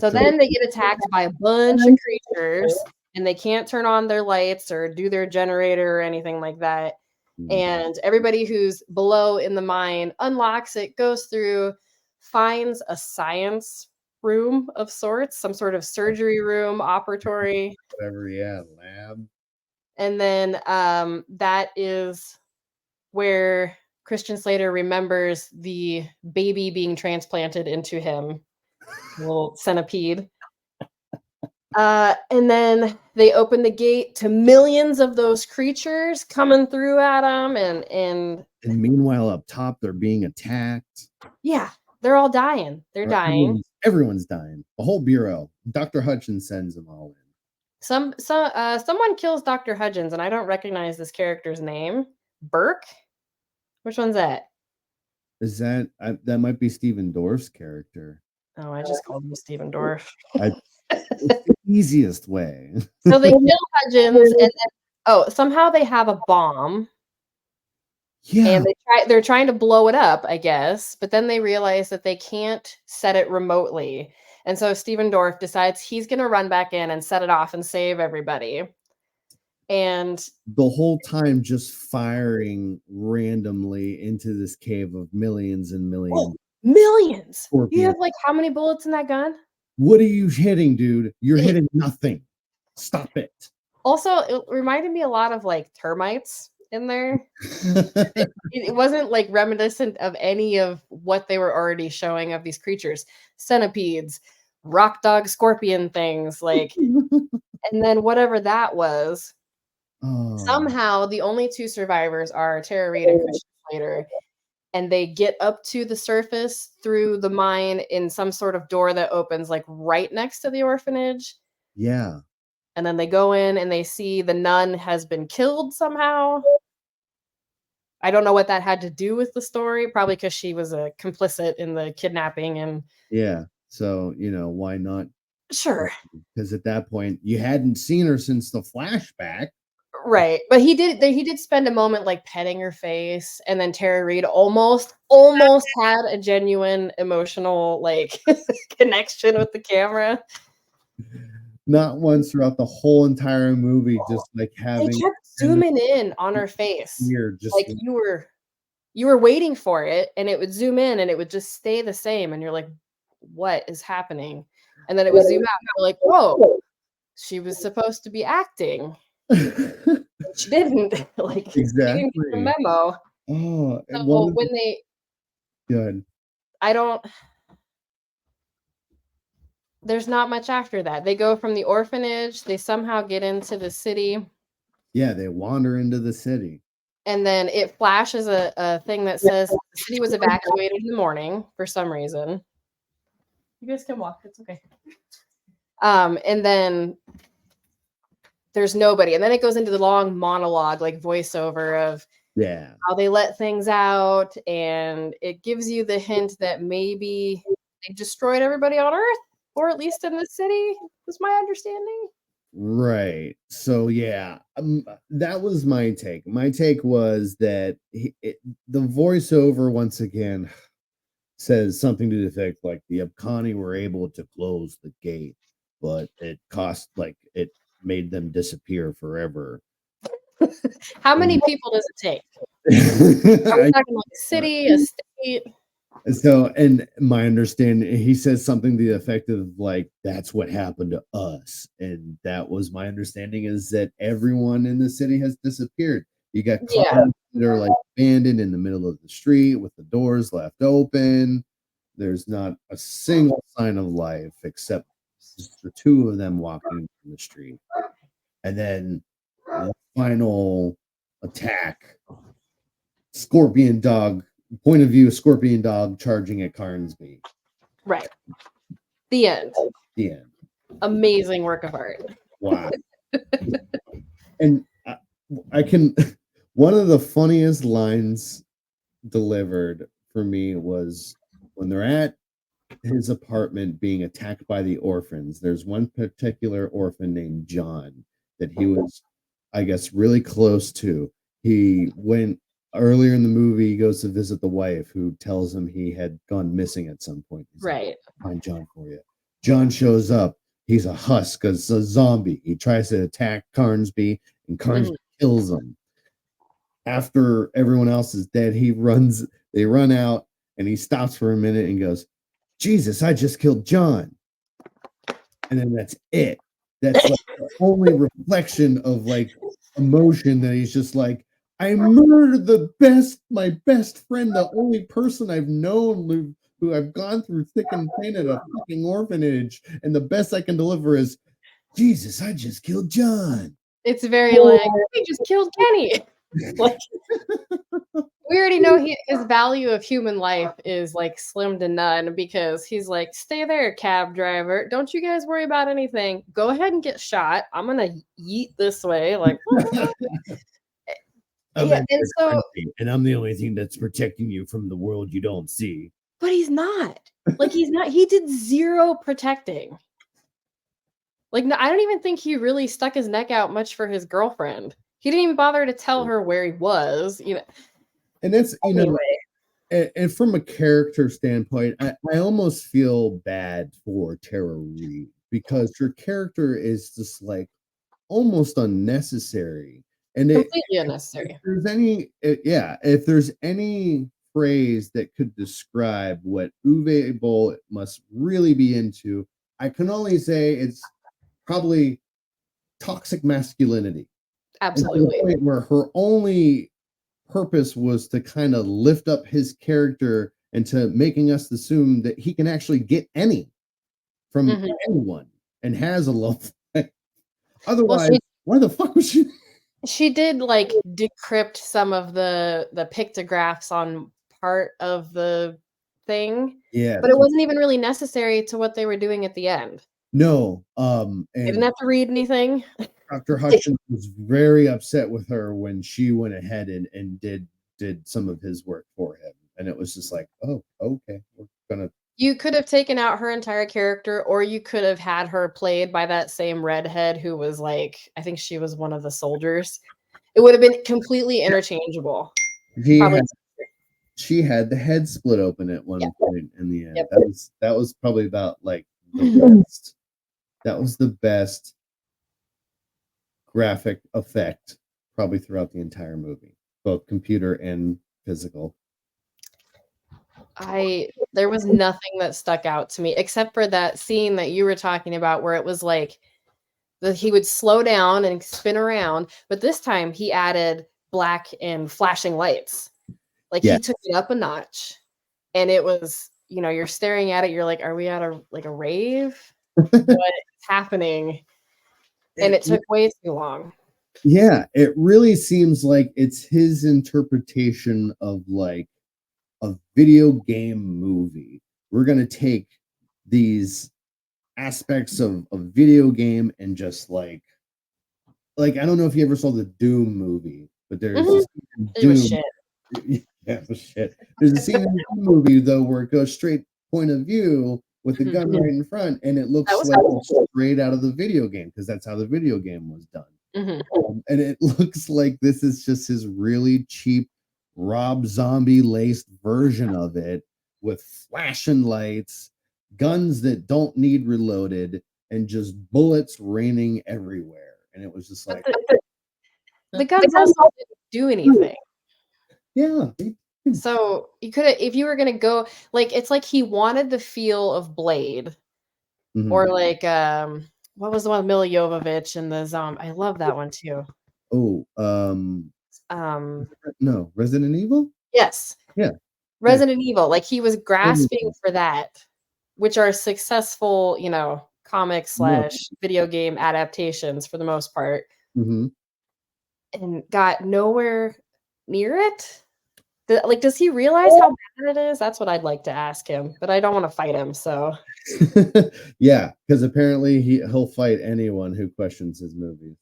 So then they get attacked by a bunch of creatures and they can't turn on their lights or do their generator or anything like that. And everybody who's below in the mine unlocks it, goes through, finds a science room of sorts, some sort of surgery room, operatory. Whatever, yeah, lab. And then that is where Christian Slater remembers the baby being transplanted into him, little centipede. And then they open the gate to millions of those creatures coming through at them, and meanwhile, up top, they're being attacked. yeah, they're all dying. They're dying. Everyone's dying. The whole bureau. Dr. Hutchins sends them all in. Someone kills Dr. Hudgens, and I don't recognize this character's name. Burke? Which one's that? Is that that might be Stephen Dorff's character? Oh, I just called him Stephen Dorff. It's the easiest way. So they kill Hudgens, and then somehow they have a bomb. Yeah. And they're trying to blow it up, I guess, but then they realize that they can't set it remotely. And so Stephen Dorff decides he's going to run back in and set it off and save everybody. And the whole time just firing randomly into this cave of millions and millions. Oh, millions. Scorpions. You have like how many bullets in that gun? What are you hitting, dude? You're hitting nothing. Stop it. Also, it reminded me a lot of like termites in there. It wasn't like reminiscent of any of what they were already showing of these creatures. Centipedes, rock dog scorpion things, like, and then whatever that was. Somehow the only two survivors are Tara Reid and Christian Slater, and they get up to the surface through the mine in some sort of door that opens like right next to the orphanage. Yeah. And then they go in and they see the nun has been killed somehow. I don't know what that had to do with the story, probably because she was a complicit in the kidnapping. And yeah, so why not? Sure. Because at that point you hadn't seen her since the flashback. Right. But he did spend a moment like petting her face, and then Tara Reid almost had a genuine emotional like connection with the camera. Not once throughout the whole entire movie, just like having they kept zooming in on her face. Just like you were waiting for it, and it would zoom in and it would just stay the same, and you're like, what is happening? And then it would zoom out and you're like, whoa, she was supposed to be acting. She didn't. Like, exactly. She didn't get the memo. Oh, so when they good. There's not much after that. They go from the orphanage, they somehow get into the city. Yeah, they wander into the city. And then it flashes a thing that says the city was evacuated in the morning for some reason. You guys can walk, it's okay. And then there's nobody. And then it goes into the long monologue, like voiceover of how they let things out. And it gives you the hint that maybe they destroyed everybody on Earth, or at least in the city, was my understanding. Right. So yeah, that was my take. My take was that the voiceover once again says something to the effect like the Abkhani were able to close the gate, but it cost it made them disappear forever. How many people does it take? Are we talking like a city, a state? So, and my understanding, he says something to the effect of like, that's what happened to us. And that was my understanding, is that everyone in the city has disappeared. You got cars that are like abandoned in the middle of the street with the doors left open. There's not a single sign of life except just the two of them walking in the street. And then the final attack, Scorpion Dog. Point of view, Scorpion Dog charging at Carnsby. Right. The end. The end. Amazing work of art. Wow. And I can. One of the funniest lines delivered for me was when they're at his apartment being attacked by the orphans. There's one particular orphan named John that he was, I guess, really close to. He went. Earlier in the movie, he goes to visit the wife, who tells him he had gone missing at some point. He's right. Like, find John for you. John shows up. He's a husk, a zombie. He tries to attack Carnsby, and Carnsby kills him. After everyone else is dead, they run out, and he stops for a minute and goes, Jesus, I just killed John. and then that's it. That's like the only reflection of like emotion that he's just like, I murdered my best friend, the only person I've known who I've gone through thick and thin at a fucking orphanage, and the best I can deliver is, Jesus, I just killed John. It's very like, he just killed Kenny. Like, we already know his value of human life is like slim to none because he's like, stay there, cab driver. Don't you guys worry about anything. Go ahead and get shot. I'm gonna yeet this way. Like, yeah, and so, and I'm the only thing that's protecting you from the world you don't see. but he's not. Like, he's not. He did zero protecting. Like, no, I don't even think he really stuck his neck out much for his girlfriend. He didn't even bother to tell her where he was. And that's Anyway. and from a character standpoint, I almost feel bad for Tara Reid because her character is just like almost unnecessary. And Completely unnecessary. If there's any phrase that could describe what Uwe Boll must really be into, I can only say it's probably toxic masculinity. Absolutely. To the point where her only purpose was to kind of lift up his character and to making us assume that he can actually get any from anyone and has a love. Otherwise, why the fuck was she? She did like decrypt some of the pictographs on part of the thing. Yeah. But it wasn't even really necessary to what they were doing at the end. No. They didn't And have to read anything. Dr. Hutchins was very upset with her when she went ahead and did some of his work for him. And it was just like, oh, okay, we're gonna. You could have taken out her entire character, or you could have had her played by that same redhead who was like, I think she was one of the soldiers. It would have been completely interchangeable. She had the head split open at one point in the end. Yep. That was probably about like the best. That was the best graphic effect probably throughout the entire movie, both computer and physical. There was nothing that stuck out to me except for that scene that you were talking about where it was like he would slow down and spin around, but this time he added black and flashing lights. Like he took it up a notch, and it was, you're staring at it, you're like, are we at a rave? What's happening? And it took way too long. Yeah, it really seems like it's his interpretation of like a video game movie. We're gonna take these aspects of a video game and just like I don't know if you ever saw the Doom movie, but there's it was shit. Yeah, it was shit. There's a scene in the movie though where it goes straight point of view with the gun right in front, and it looks like straight out of the video game because that's how the video game was done. And it looks like this is just his really cheap Rob Zombie laced version of it with flashing lights, guns that don't need reloaded, and just bullets raining everywhere. And it was just like the guns also didn't do anything. Yeah. So you could have, if you were gonna go, like, it's like he wanted the feel of Blade, or like what was the one with Milla Jovovich and the zombie? I love that one too. Oh, no, Resident Evil? Yes. Yeah. Resident Evil. Like he was grasping for that, which are successful, comic / video game adaptations for the most part. And got nowhere near it. Does he realize how bad it is? That's what I'd like to ask him, but I don't want to fight him. So, yeah, because apparently he'll fight anyone who questions his movies.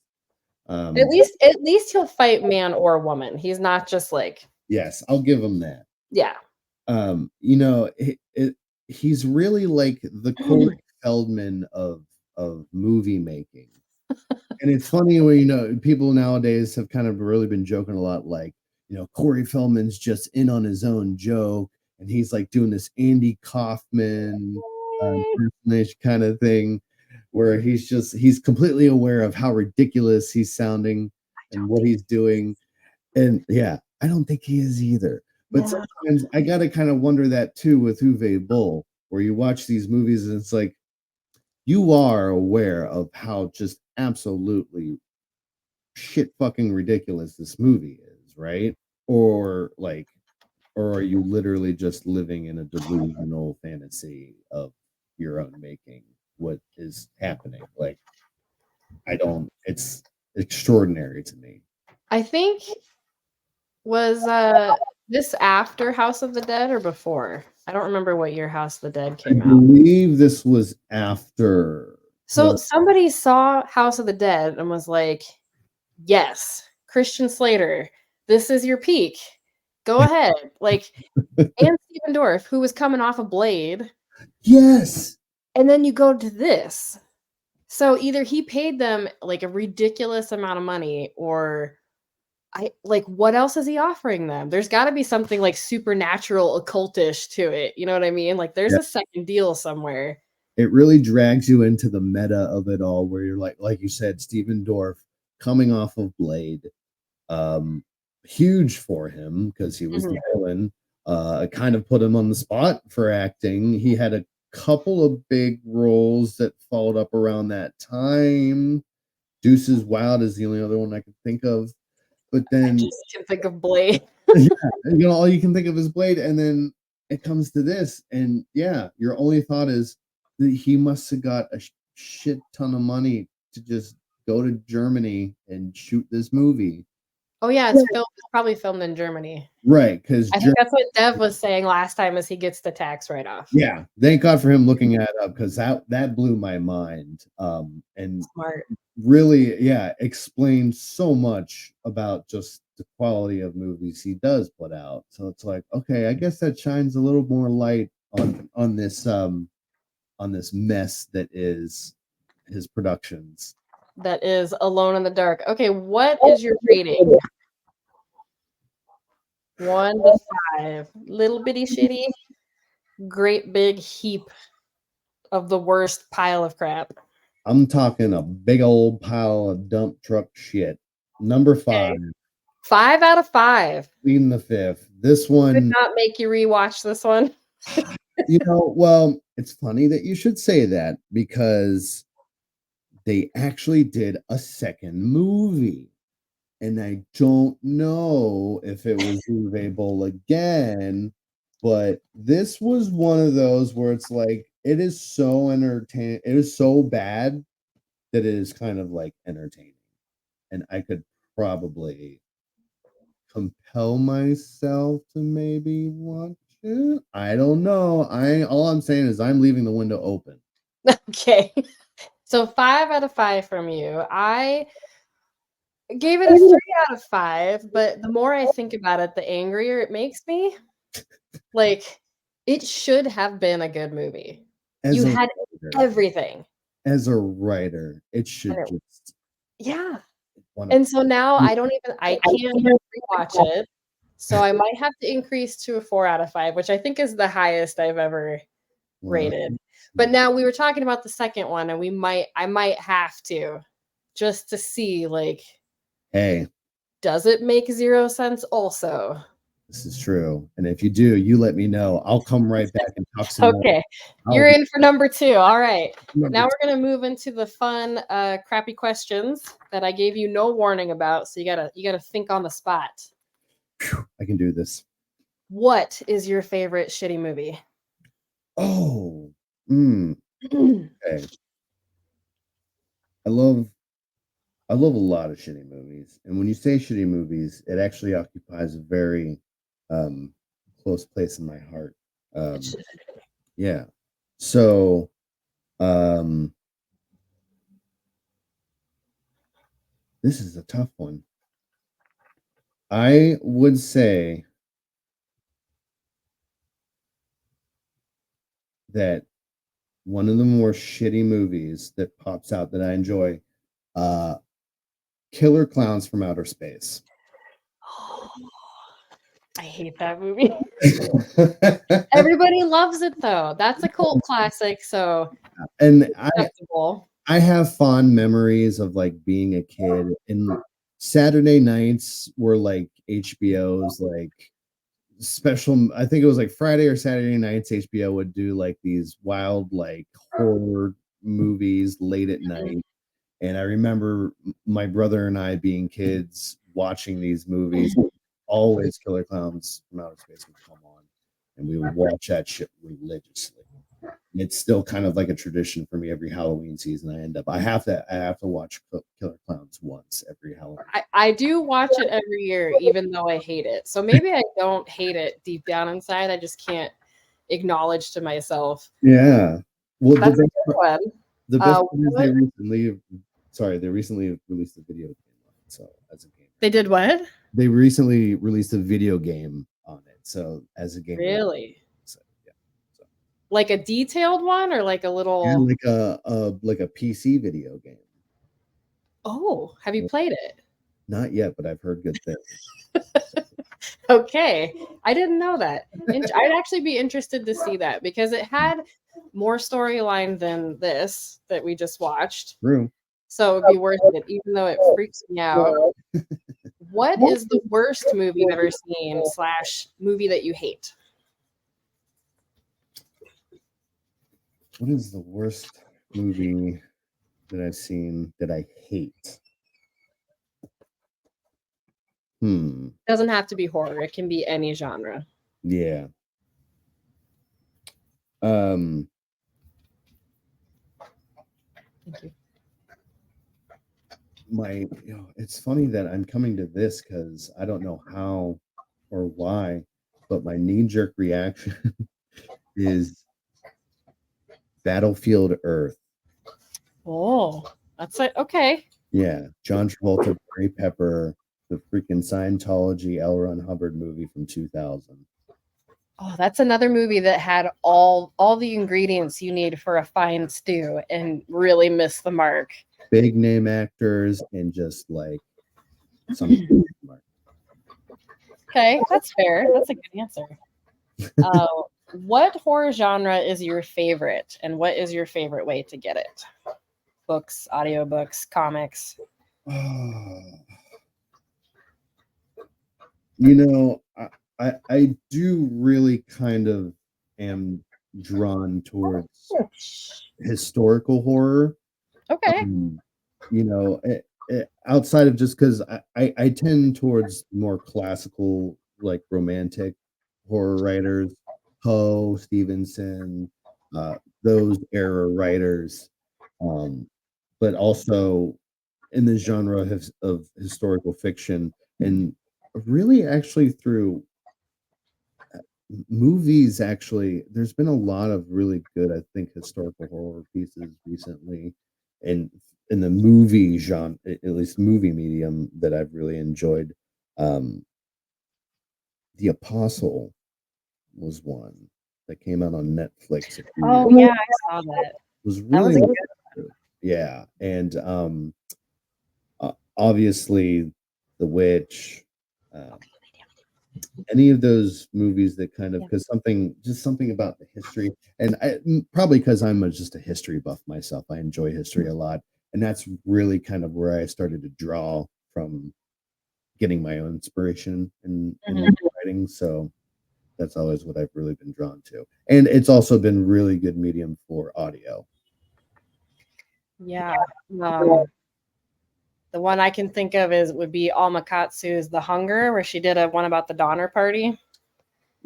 At least he'll fight man or woman. He's not just like. Yes, I'll give him that. Yeah. He's really like the Corey Feldman of movie making. And it's funny when people nowadays have kind of really been joking a lot, like, Corey Feldman's just in on his own joke, and he's like doing this Andy Kaufman impersonation kind of thing, where he's completely aware of how ridiculous he's sounding and what he's doing. And yeah, I don't think he is either. But sometimes I gotta kind of wonder that too with Uwe Boll, where you watch these movies and it's like, you are aware of how just absolutely shit fucking ridiculous this movie is, right? Or like, or are you literally just living in a delusional fantasy of your own making? What is happening? Like, I don't, it's extraordinary to me. I think was this after House of the Dead or before? I don't remember what year House of the Dead I came out. believe this was after. So somebody saw House of the Dead and was like, "Yes, Christian Slater, this is your peak. Go ahead." Like, and Stephen Dorff, who was coming off a Blade, Yes. and then you go to this. So either he paid them like a ridiculous amount of money, or I like what else is he offering them? There's got to be something like supernatural, occultish to it. You know what I mean? Like there's Yeah. a second deal somewhere. It really drags you into the meta of it all, where you're like you said, Stephen Dorff coming off of Blade, huge for him because he was the villain. Kind of put him on the spot for acting. He had a couple of big roles that followed up around that time. Deuces Wild is the only other one I could think of. But then I just can think of Blade. yeah, all you can think of is Blade, and then it comes to this, and yeah, your only thought is that he must have got a shit ton of money to just go to Germany and shoot this movie. Oh yeah, it's probably filmed in Germany. Right, because I think that's what Dev was saying last time, is he gets the tax write-off. yeah, thank God for him looking that up, because that blew my mind. And Smart. really, yeah, explains so much about just the quality of movies he does put out. So it's like, okay, I guess that shines a little more light on this mess that is his productions. That is Alone in the Dark. Okay, what is your rating? 1 to 5. Little bitty shitty, great big heap of the worst pile of crap. I'm talking a big old pile of dump truck shit. Number 5. Okay. 5 out of 5. Leading the 5th. This one Could not make you rewatch this one. Well, it's funny that you should say that, because they actually did a second movie. And I don't know if it was available again, but this was one of those where it's like, it is so entertaining. It is so bad that it is kind of like entertaining. And I could probably compel myself to maybe watch it. I don't know. All I'm saying is I'm leaving the window open. Okay. So 5 out of 5 from you. I gave it a 3 out of 5, but the more I think about it, the angrier it makes me. Like, it should have been a good movie. You had everything. As a writer, it should just. Yeah. And so now I can't rewatch it. So I might have to increase to a 4 out of 5, which I think is the highest I've ever rated. But now we were talking about the second one, and I might have to, just to see, like, hey, does it make 0 sense also? This is true. And if you do, you let me know. I'll come right back and talk some more. Okay. You're in for number 2. All right. Now we're going to move into the fun, crappy questions that I gave you no warning about. So you gotta think on the spot. I can do this. What is your favorite shitty movie? Oh, okay. I love a lot of shitty movies. And when you say shitty movies, it actually occupies a very close place in my heart. Yeah. So this is a tough one. I would say that one of the more shitty movies that pops out that I enjoy, Killer Clowns from Outer Space. Oh, I hate that movie. Everybody loves it though. That's a cult classic, so and I have fond memories of like being a kid, and Saturday nights were like HBO's like special. I think it was like Friday or Saturday nights HBO would do like these wild like horror movies late at night. And I remember my brother and I being kids watching these movies. Always Killer Clowns from Outer Space would come on, and we would watch that shit religiously. And it's still kind of like a tradition for me. Every Halloween season, I have to watch Killer Clowns once every Halloween. I do watch it every year, even though I hate it. So maybe I don't hate it deep down inside. I just can't acknowledge to myself. Yeah. Well, That's a good one. the best one is they recently released a video game on it. So as a game, They did what? They recently released a video game on it. So as a game, Really? So, yeah. So. Like a detailed one, or like a little? Yeah, like a PC video game. Oh, have you played it? Not yet, but I've heard good things. Okay, I didn't know that. I'd actually be interested to see that because it had more storyline than this that we just watched. True. So it'd be worth it, even though it freaks me out. What is the worst movie you've ever seen / movie that you hate? What is the worst movie that I've seen that I hate? Doesn't have to be horror. It can be any genre. Yeah. Thank you. It's funny that I'm coming to this because I don't know how or why, but my knee-jerk reaction is Battlefield Earth. Oh, that's it. Okay. Yeah, John Travolta, Barry Pepper, the freaking Scientology L. Ron Hubbard movie from 2000. Oh, that's another movie that had all the ingredients you need for a fine stew and really missed the mark. Big name actors and just like some mark. Okay, that's fair. That's a good answer. What horror genre is your favorite, and what is your favorite way to get it? Books, audiobooks, comics. I do really kind of am drawn towards historical horror. Okay. Outside of just because I tend towards more classical, like romantic horror writers, Poe, Stevenson, those era writers, but also in the genre of historical fiction, and really actually through movies. Actually, there's been a lot of really good, I think, historical horror pieces recently, and in the movie genre, at least movie medium, that I've really enjoyed. The Apostle was one that came out on Netflix. Oh yeah, I saw that. It was really good. Yeah, and obviously The Witch. Any of those movies that kind of, because something about the history, and probably because I'm just a history buff myself, I enjoy history a lot, and that's really kind of where I started to draw from, getting my own inspiration in writing. So that's always what I've really been drawn to, and it's also been really good medium for audio. Yeah. The one I can think of would be Alma Katsu's The Hunger, where she did one about the Donner Party.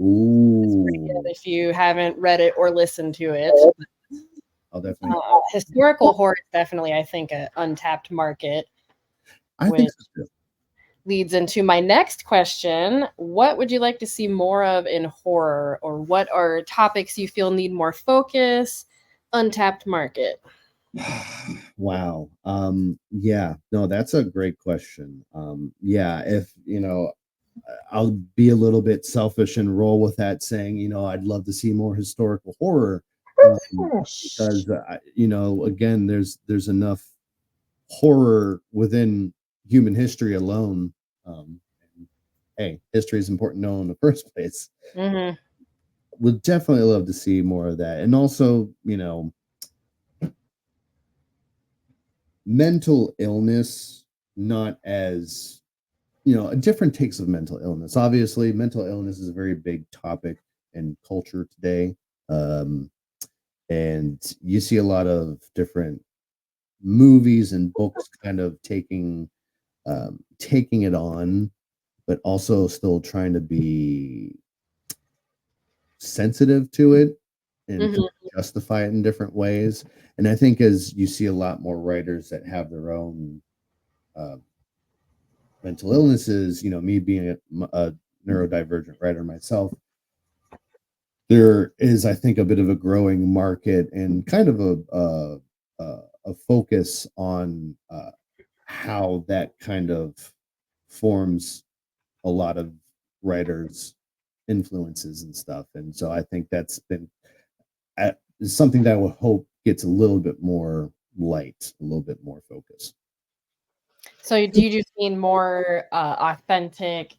Ooh. If you haven't read it or listened to it. I'll definitely. Historical horror is definitely, I think, an untapped market. I think so too. Leads into my next question. What would you like to see more of in horror, or what are topics you feel need more focus? Untapped market. Wow. Yeah, no, that's a great question. Yeah, if I'll be a little bit selfish and roll with that, saying, I'd love to see more historical horror, because again, there's enough horror within human history alone. And, hey, history is important to know in the first place. Mm-hmm. Would definitely love to see more of that, and also, mental illness, not as different takes of mental illness. Obviously, mental illness is a very big topic in culture today, and you see a lot of different movies and books kind of taking it on, but also still trying to be sensitive to it and kind Mhm. of justify it in different ways. And I think as you see a lot more writers that have their own uh, mental illnesses, me being a neurodivergent writer myself, there is, I think, a bit of a growing market and kind of a focus on how that kind of forms a lot of writers' influences and stuff. And so I think that's been something that I would hope gets a little bit more light, a little bit more focus. So do you just mean more authentic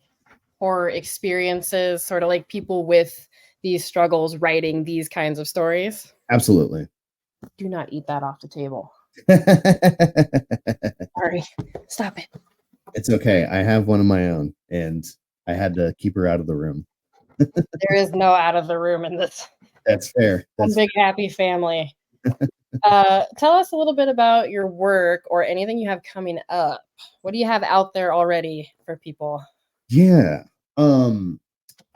horror experiences, sort of like people with these struggles writing these kinds of stories? Absolutely. Do not eat that off the table. Sorry. Stop it. It's okay. I have one of my own, and I had to keep her out of the room. There is no out of the room in this That's fair. one That's big happy family. Tell us a little bit about your work or anything you have coming up. What do you have out there already for people? yeah. Um,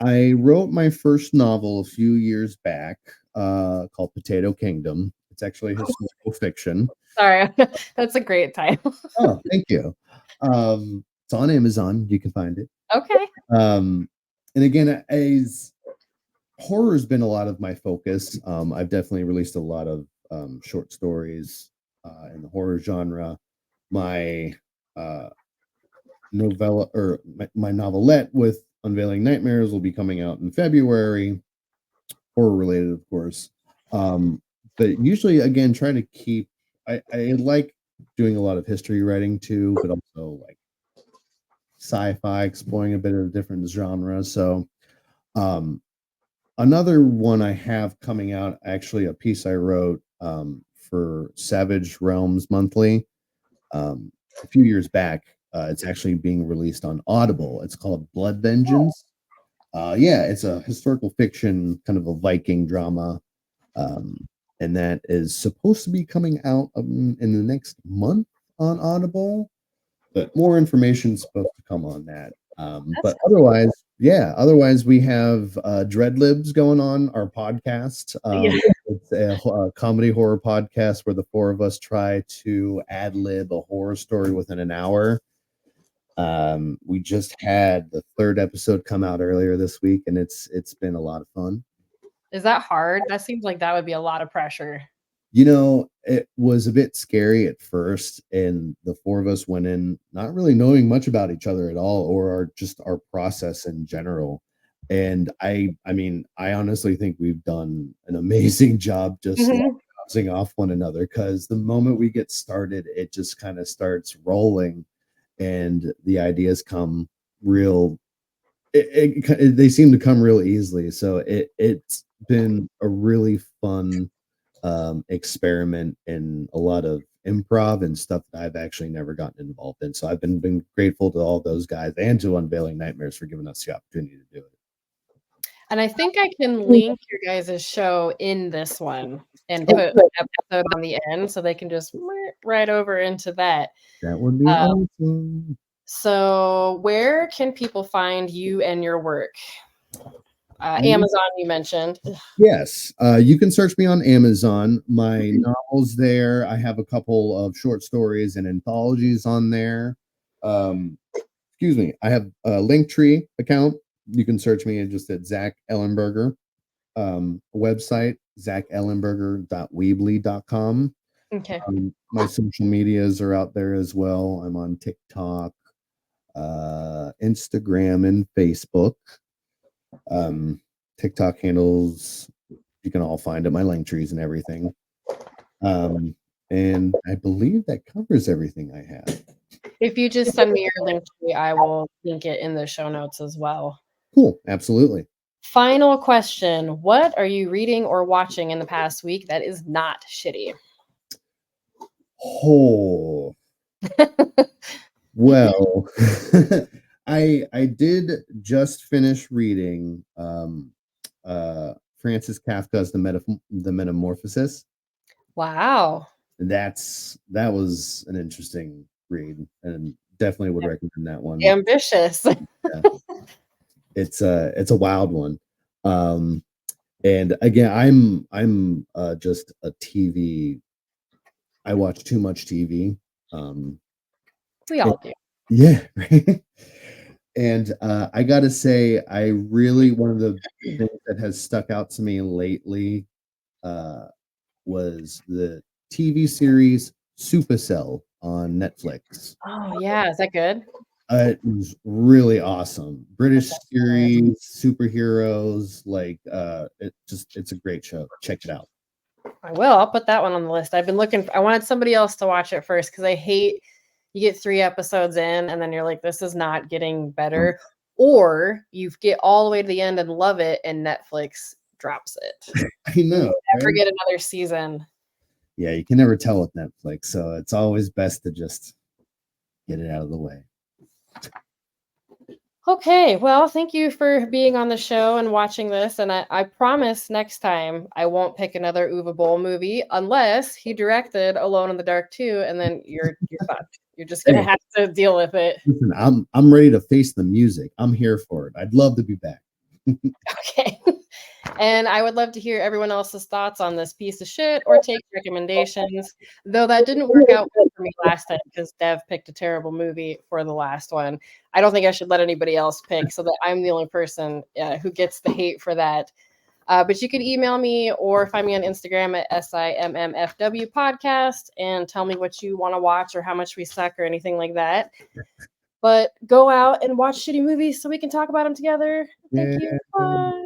I wrote my first novel a few years back, called Potato Kingdom. It's actually historical fiction. Sorry, that's a great title. Oh, thank you. It's on Amazon. You can find it. Okay. Um, and again, as horror has been a lot of my focus. I've definitely released a lot of short stories in the horror genre. My uh, novella or my novelette with Unveiling Nightmares will be coming out in February, horror related, of course. Um, but usually, again, try to keep. I like doing a lot of history writing too, but also like sci-fi, exploring a bit of different genres. So, um, another one I have coming out, actually, a piece I wrote for Savage Realms Monthly a few years back. It's actually being released on Audible. It's called Blood Vengeance. Yeah, it's a historical fiction, kind of a Viking drama, um, and that is supposed to be coming out in the next month on Audible. But more information is supposed to come on that. That's But otherwise, yeah, otherwise we have Dreadlibs going on, our podcast. yeah. It's a comedy horror podcast where the four of us try to ad lib a horror story within an hour. We just had the third episode come out earlier this week, and it's been a lot of fun. Is that hard? That seems like that would be a lot of pressure. It was a bit scary at first, and the four of us went in not really knowing much about each other at all, or our process in general. And I mean, I honestly think we've done an amazing job just like Mhm. bouncing off one another, because the moment we get started, it just kind of starts rolling, and the ideas come real. They seem to come real easily. So it's been a really fun experiment in a lot of improv and stuff that I've actually never gotten involved in. So I've been grateful to all those guys and to Unveiling Nightmares for giving us the opportunity to do it. And I think I can link your guys' show in this one and Oh, put an episode on the end so they can just right over into that. that would be Uh, awesome. so where can people find you and your work? Um, Amazon, you mentioned. Yes, you can search me on Amazon. My novels there. I have a couple of short stories and anthologies on there. Excuse me. I have a Linktree account. You can search me just at Zach Ellenberger. Website, zachellenberger.weebly.com. Okay. My social medias are out there as well. I'm on TikTok, Instagram, and Facebook. Um, TikTok handles you can all find at my link trees and everything. Um, and I believe that covers everything I have. If you just send me your link tree, I will link it in the show notes as well. Cool, absolutely. Final question. What are you reading or watching in the past week that is not shitty? Oh, well, I did just finish reading Francis Kafka's The Metamorphosis. Wow. That was an interesting read, and definitely would recommend that one. Ambitious. Yeah. It's a wild one. And again, I'm just a TV. I watch too much TV. We all do. Yeah, right. And I gotta say, one of the things that has stuck out to me lately was the TV series Supercell on Netflix. Oh yeah, is that good? It was really awesome. British That's series, superheroes, like it's a great show. Check it out. I will. I'll put that one on the list. I've been looking. I wanted somebody else to watch it first because I hate you get 3 episodes in and then you're like, this is not getting better, or you get all the way to the end and love it, and Netflix drops it. I know. Never Right? get another season. Yeah, you can never tell with Netflix, so it's always best to just get it out of the way. Okay, well, thank you for being on the show and watching this. And I promise next time I won't pick another Uwe Boll movie unless he directed Alone in the Dark too, and then you're fucked. You're just gonna Hey, have to deal with it. listen, I'm ready to face the music. I'm here for it. I'd love to be back. Okay. And I would love to hear everyone else's thoughts on this piece of shit or take recommendations. Though that didn't work out well for me last time because Dev picked a terrible movie for the last one. I don't think I should let anybody else pick so that I'm the only person who gets the hate for that. But you can email me or find me on Instagram at SIMMFW podcast and tell me what you want to watch or how much we suck or anything like that. But go out and watch shitty movies so we can talk about them together. Thank you. Bye.